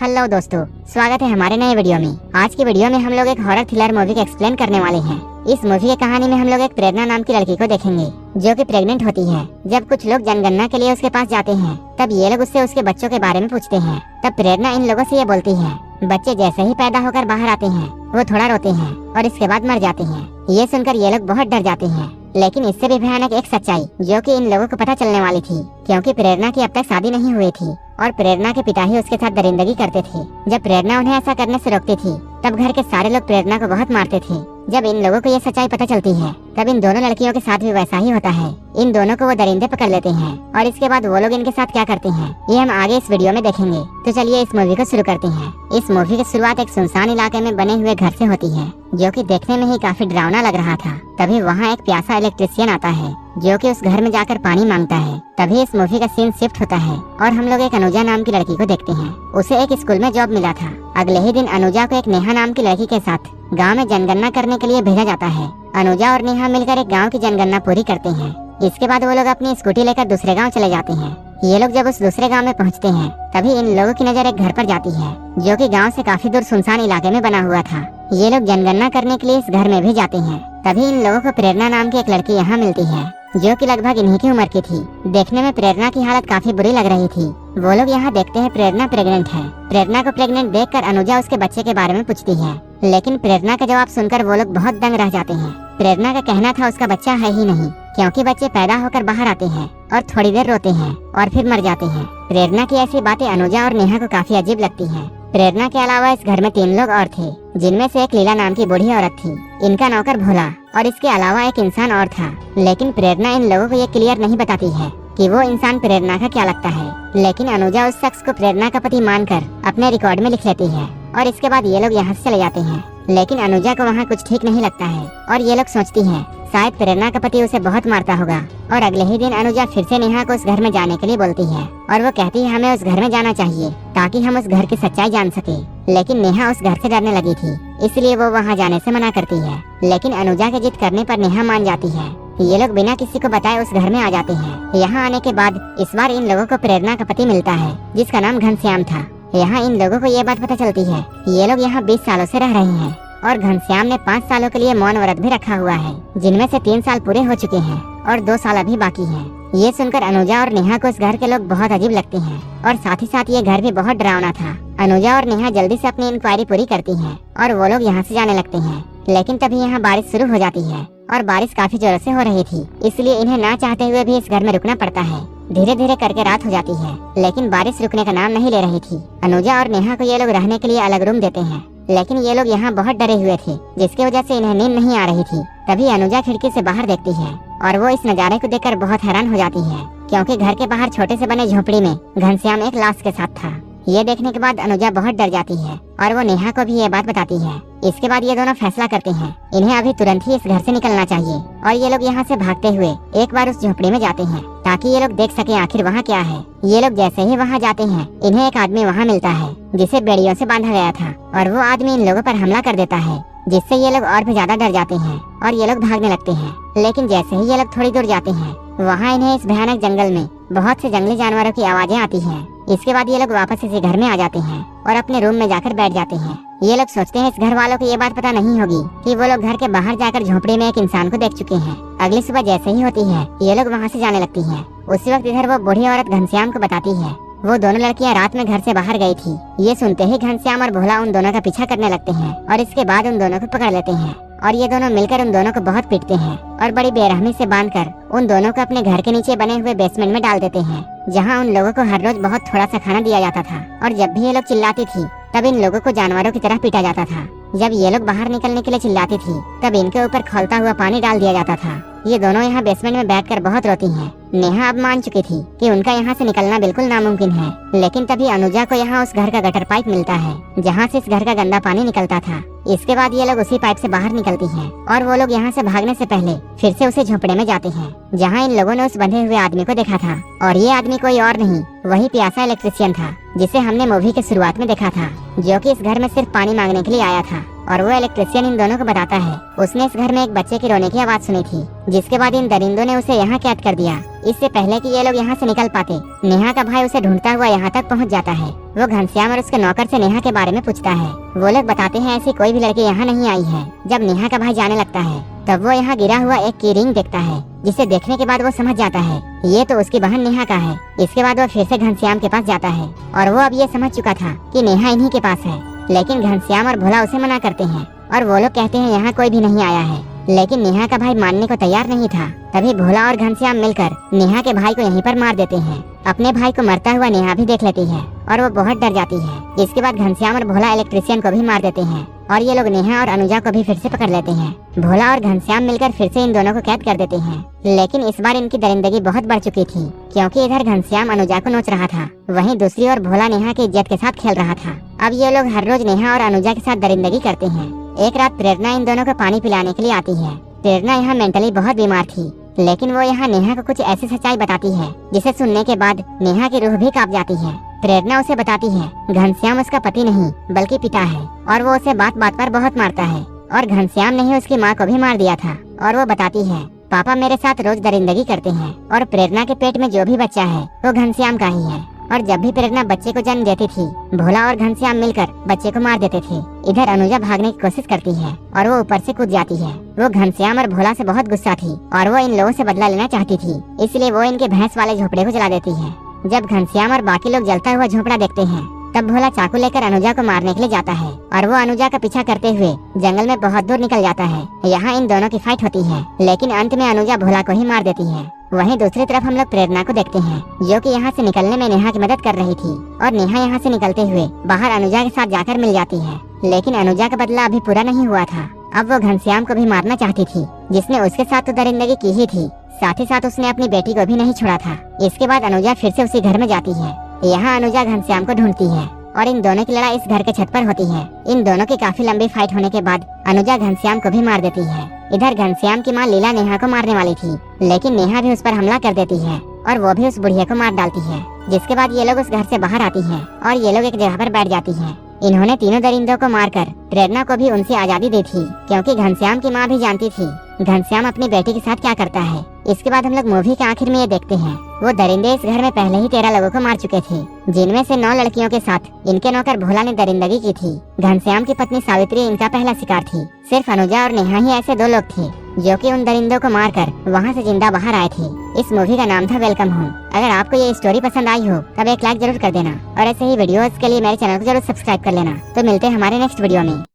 Hello दोस्तों, स्वागत है हमारे नए वीडियो में। आज की वीडियो में हम लोग एक हॉरर थ्रिलर मूवी को एक्सप्लेन करने वाले हैं। इस मूवी की कहानी में हम लोग एक प्रेरणा नाम की लड़की को देखेंगे जो कि प्रेग्नेंट होती है। जब कुछ लोग जनगणना के लिए उसके पास जाते हैं तब ये लोग उससे उसके बच्चों के बारे में पूछते हैं। तब प्रेरणा इन लोगों से ये बोलती है, बच्चे जैसे ही पैदा होकर बाहर आते हैं वो थोड़ा रोते हैं और इसके बाद मर जाते हैं। ये सुनकर ये लोग बहुत डर जाते हैं। लेकिन इससे भी भयानक एक सच्चाई जो कि इन लोगों को पता चलने वाली थी, क्योंकि प्रेरणा की अब तक शादी नहीं हुई थी और प्रेरणा के पिता ही उसके साथ दरिंदगी करते थे। जब प्रेरणा उन्हें ऐसा करने से रोकती थी तब घर के सारे लोग प्रेरणा को बहुत मारते थे। जब इन लोगों को ये सच्चाई पता चलती है तब इन दोनों लड़कियों के साथ भी वैसा ही होता है। इन दोनों को वो दरिंदे पकड़ लेते हैं और इसके बाद वो लोग इनके साथ क्या करते हैं ये हम आगे इस वीडियो में देखेंगे। तो चलिए इस मूवी को शुरू करते हैं। इस मूवी की शुरुआत एक सुनसान इलाके में बने हुए घर से होती है जो कि देखने में ही काफी डरावना लग रहा था। तभी वहाँ एक प्यासा इलेक्ट्रिशियन आता है जो कि उस घर में जाकर पानी मांगता है। तभी इस मूवी का सीन शिफ्ट होता है और हम लोग एक अनुजा नाम की लड़की को देखते हैं। उसे एक स्कूल में जॉब मिला था। अगले ही दिन अनुजा को एक नेहा नाम की लड़की के साथ गांव में जनगणना करने के लिए भेजा जाता है। अनुजा और नेहा मिलकर एक गांव की जनगणना पूरी करते हैं। इसके बाद वो लोग अपनी स्कूटी लेकर दूसरे गांव चले जाते हैं। ये लोग जब उस दूसरे गांव में पहुंचते हैं तभी इन लोगों की नजर एक घर पर जाती है जो कि गांव से काफी दूर सुनसान इलाके में बना हुआ था। ये लोग जनगणना करने के लिए इस घर में भी जाते हैं। तभी इन लोगों को प्रेरणा नाम की एक लड़की यहाँ मिलती है जो कि लगभग इन्हीं की उम्र की थी। देखने में प्रेरणा की हालत काफी बुरी लग रही थी। वो लोग यहाँ देखते हैं प्रेरणा प्रेग्नेंट है। प्रेरणा को प्रेग्नेंट देखकर अनुजा उसके बच्चे के बारे में पूछती है, लेकिन प्रेरणा का जवाब सुनकर वो लोग बहुत दंग रह जाते हैं। प्रेरणा का कहना था उसका बच्चा है ही नहीं, क्योंकि बच्चे पैदा होकर बाहर आते हैं और थोड़ी देर रोते हैं और फिर मर जाते हैं। प्रेरणा की ऐसी बातें अनुजा और नेहा को काफी अजीब लगती हैं। प्रेरणा के अलावा इस घर में 3 लोग और थे, जिनमें से एक लीला नाम की बूढ़ी औरत थी। इनका नौकर भोला और इसके अलावा एक इंसान और था। लेकिन प्रेरणा इन लोगों को ये क्लियर नहीं बताती है कि वो इंसान प्रेरणा का क्या लगता है। लेकिन अनुजा उस शख्स को प्रेरणा का पति मानकर अपने रिकॉर्ड में लिख लेती है और इसके बाद ये लोग यहाँ से चले जाते हैं। लेकिन अनुजा को वहाँ कुछ ठीक नहीं लगता है और ये लोग सोचती हैं शायद प्रेरणा का पति उसे बहुत मारता होगा। और अगले ही दिन अनुजा फिर से नेहा को उस घर में जाने के लिए बोलती है और वो कहती है हमें उस घर में जाना चाहिए ताकि हम उस घर की सच्चाई जान सके। लेकिन नेहा उस घर से डरने लगी थी, इसलिए वो वहाँ जाने से मना करती है। लेकिन अनुजा के जिद करने पर नेहा मान जाती है। ये लोग बिना किसी को बताए उस घर में आ जाते हैं। यहाँ आने के बाद इस बार इन लोगों को प्रेरणा का पति मिलता है जिसका नाम घनश्याम था। यहाँ इन लोगों को ये बात पता चलती है ये लोग यहाँ 20 सालों से रह रहे हैं और घनश्याम ने 5 सालों के लिए मौन व्रत भी रखा हुआ है, जिनमें से 3 साल पूरे हो चुके हैं और 2 साल अभी बाकी हैं। ये सुनकर अनुजा और नेहा को इस घर के लोग बहुत अजीब लगते हैं और साथ ही साथ ये घर भी बहुत डरावना था। अनुजा और नेहा जल्दी से अपनी इंक्वायरी पूरी करती हैं और वो लोग यहाँ से जाने लगते हैं। लेकिन तभी यहाँ बारिश शुरू हो जाती है और बारिश काफी जोर से हो रही थी, इसलिए इन्हें ना चाहते हुए भी इस घर में रुकना पड़ता है। धीरे धीरे करके रात हो जाती है, लेकिन बारिश रुकने का नाम नहीं ले रही थी। अनुजा और नेहा को ये लोग रहने के लिए अलग रूम देते हैं, लेकिन ये लोग यहाँ बहुत डरे हुए थे, जिसकी वजह से इन्हें नींद नहीं आ रही थी। तभी अनुजा खिड़की से बाहर देखती है और वो इस नज़ारे को देखकर बहुत हैरान हो जाती है, क्योंकि घर के बाहर छोटे से बने झोपड़ी में घनश्याम एक लाश के साथ था। ये देखने के बाद अनुजा बहुत डर जाती है और वो नेहा को भी ये बात बताती है। इसके बाद ये दोनों फैसला करते हैं इन्हें अभी तुरंत ही इस घर से निकलना चाहिए और ये लोग यहाँ से भागते हुए एक बार उस झोपड़ी में जाते हैं ताकि ये लोग देख सके आखिर वहाँ क्या है। ये लोग जैसे ही वहाँ जाते हैं इन्हें एक आदमी वहाँ मिलता है जिसे बेड़ियों से बांधा गया था और वो आदमी इन लोगों पर हमला कर देता है, जिससे ये लोग और भी ज्यादा डर जाते हैं और ये लोग भागने लगते हैं। लेकिन जैसे ही ये लोग थोड़ी दूर जाते हैं वहाँ इन्हें इस भयानक जंगल में बहुत से जंगली जानवरों की आवाजें आती हैं। इसके बाद ये लोग वापस इसी घर में आ जाते हैं और अपने रूम में जाकर बैठ जाते हैं। ये लोग सोचते हैं इस घर वालों को ये बात पता नहीं होगी कि वो लोग घर के बाहर जाकर झोपड़ी में एक इंसान को देख चुके हैं। अगली सुबह जैसे ही होती है ये लोग वहाँ से जाने लगती हैं। उसी वक्त इधर वो बूढ़ी औरत घनश्याम को बताती है वो दोनों लड़कियां रात में घर से बाहर गई थी। ये सुनते ही घनश्याम और भोला उन दोनों का पीछा करने लगते हैं और इसके बाद उन दोनों को पकड़ लेते हैं और ये दोनों मिलकर उन दोनों को बहुत पीटते हैं और बड़ी बेरहमी से बांधकर उन दोनों को अपने घर के नीचे बने हुए बेसमेंट में डाल देते हैं, जहाँ उन लोगों को हर रोज बहुत थोड़ा सा खाना दिया जाता था। और जब भी ये लोग चिल्लाती थी तब इन लोगों को जानवरों की तरह पीटा जाता था। जब ये लोग बाहर निकलने के लिए चिल्लाती थी तब इनके ऊपर खौलता हुआ पानी डाल दिया जाता था। ये दोनों यहाँ बेसमेंट में बैठकर बहुत रोती हैं। नेहा अब मान चुकी थी कि उनका यहाँ से निकलना बिल्कुल नामुमकिन है, लेकिन तभी अनुजा को यहाँ उस घर का गटर पाइप मिलता है जहाँ से इस घर का गंदा पानी निकलता था। इसके बाद ये लोग उसी पाइप से बाहर निकलती हैं और वो लोग यहाँ से भागने से पहले फिर से उसे झोपड़े में जाते हैं जहाँ इन लोगों ने उस बंधे हुए आदमी को देखा था। और ये आदमी कोई और नहीं वही प्यासा इलेक्ट्रिशियन था जिसे हमने मूवी के शुरुआत में देखा था, जो कि इस घर में सिर्फ पानी मांगने के लिए आया था और वो इलेक्ट्रिशियन इन दोनों को बताता है उसने इस घर में एक बच्चे की रोने की आवाज सुनी थी, जिसके बाद इन दरिंदों ने उसे यहाँ कैद कर दिया। इससे पहले कि ये लोग यहाँ से निकल पाते, नेहा का भाई उसे ढूंढता हुआ यहाँ तक पहुँच जाता है। वो घनश्याम और उसके नौकर से नेहा के बारे में पूछता है। वो लोग बताते हैं ऐसी कोई भी लड़की यहाँ नहीं आई है। जब नेहा का भाई जाने लगता है तब वो यहाँ गिरा हुआ एक की रिंग देखता है, जिसे देखने के बाद वो समझ जाता है ये तो उसकी बहन नेहा का है। इसके बाद वो फिर से घनश्याम के पास जाता है और वो अब ये समझ चुका था कि नेहा इन्हीं के पास है, लेकिन घनश्याम और भोला उसे मना करते हैं और वो लोग कहते हैं यहाँ कोई भी नहीं आया है। लेकिन नेहा का भाई मानने को तैयार नहीं था। तभी भोला और घनश्याम मिलकर नेहा के भाई को यहीं पर मार देते हैं। अपने भाई को मरता हुआ नेहा भी देख लेती है और वो बहुत डर जाती है। इसके बाद घनश्याम और भोला इलेक्ट्रिशियन को भी मार देते हैं और ये लोग नेहा और अनुजा को भी फिर से पकड़ लेते हैं। भोला और घनश्याम मिलकर फिर से इन दोनों को कैद कर देते हैं, लेकिन इस बार इनकी दरिंदगी बहुत बढ़ चुकी थी, क्योंकि इधर घनश्याम अनुजा को नोच रहा था, वहीं दूसरी ओर भोला नेहा की इज्जत के साथ खेल रहा था। अब ये लोग हर रोज नेहा और अनुजा के साथ दरिंदगी करते हैं। एक रात प्रेरणा इन दोनों को पानी पिलाने के लिए आती है। प्रेरणा यहाँ मेंटली बहुत बीमार थी, लेकिन वो यहाँ नेहा को कुछ ऐसी सच्चाई बताती है जिसे सुनने के बाद नेहा की रूह भी कांप जाती है। प्रेरणा उसे बताती है घनश्याम उसका पति नहीं बल्कि पिता है और वो उसे बात बात पर बहुत मारता है और घनश्याम ने ही उसकी माँ को भी मार दिया था। और वो बताती है पापा मेरे साथ रोज दरिंदगी करते हैं और प्रेरणा के पेट में जो भी बच्चा है वो घनश्याम का ही है। और जब भी प्रेरणा बच्चे को जन्म देती थी, भोला और घनश्याम मिलकर बच्चे को मार देते थे। इधर अनुजा भागने की कोशिश करती है और वो ऊपर से कूद जाती है। वो घनश्याम और भोला से बहुत गुस्सा थी और वो इन लोगों से बदला लेना चाहती थी, इसलिए वो इनके भैंस वाले झोपड़े को जला देती है। जब घनश्याम और बाकी लोग जलता हुआ झोपड़ा देखते हैं तब भोला चाकू लेकर अनुजा को मारने के लिए जाता है और वो अनुजा का पीछा करते हुए जंगल में बहुत दूर निकल जाता है। यहाँ इन दोनों की फाइट होती है, लेकिन अंत में अनुजा भोला को ही मार देती है। वहीं दूसरी तरफ हम लोग प्रेरणा को देखते हैं, जो कि यहाँ से निकलने में नेहा की मदद कर रही थी और नेहा यहाँ से निकलते हुए बाहर अनुजा के साथ जाकर मिल जाती है। लेकिन अनुजा का बदला अभी पूरा नहीं हुआ था। अब वो घनश्याम को भी मारना चाहती थी, जिसने उसके साथ तो दरिंदगी की ही थी, साथ ही साथ उसने अपनी बेटी को भी नहीं छोड़ा था। इसके बाद अनुजा फिर से उसी घर में जाती है। यहाँ अनुजा घनश्याम को ढूंढती है और इन दोनों की लड़ाई इस घर के छत पर होती है। इन दोनों की काफी लंबी फाइट होने के बाद अनुजा घनश्याम को भी मार देती है। इधर घनश्याम की माँ लीला नेहा को मारने वाली थी, लेकिन नेहा भी उस पर हमला कर देती है और वो भी उस बुढ़िया को मार डालती है। जिसके बाद ये लोग उस घर से बाहर आती हैं और ये लोग एक जगह पर बैठ जाती हैं। इन्होंने तीनों दरिंदों को मारकर प्रेरणा को भी उनसे आजादी दी थी, क्योंकि घनश्याम की माँ भी जानती थी घनश्याम अपनी बेटी के साथ क्या करता है। इसके बाद हम लोग मूवी के आखिर में ये देखते हैं वो दरिंदे इस घर में पहले ही 13 लोगों को मार चुके थे, जिनमें से 9 लड़कियों के साथ इनके नौकर भोला ने दरिंदगी की थी। घनश्याम की पत्नी सावित्री इनका पहला शिकार थी। सिर्फ अनुजा और नेहा ही ऐसे 2 लोग थे जो कि उन दरिंदों को मारकर वहाँ से जिंदा बाहर आए थे। इस मूवी का नाम था वेलकम होम। अगर आपको ये स्टोरी पसंद आई हो तब एक लाइक जरूर कर देना और ऐसे ही वीडियोस के लिए मेरे चैनल को जरूर सब्सक्राइब कर लेना। तो मिलते हैं हमारे नेक्स्ट वीडियो में।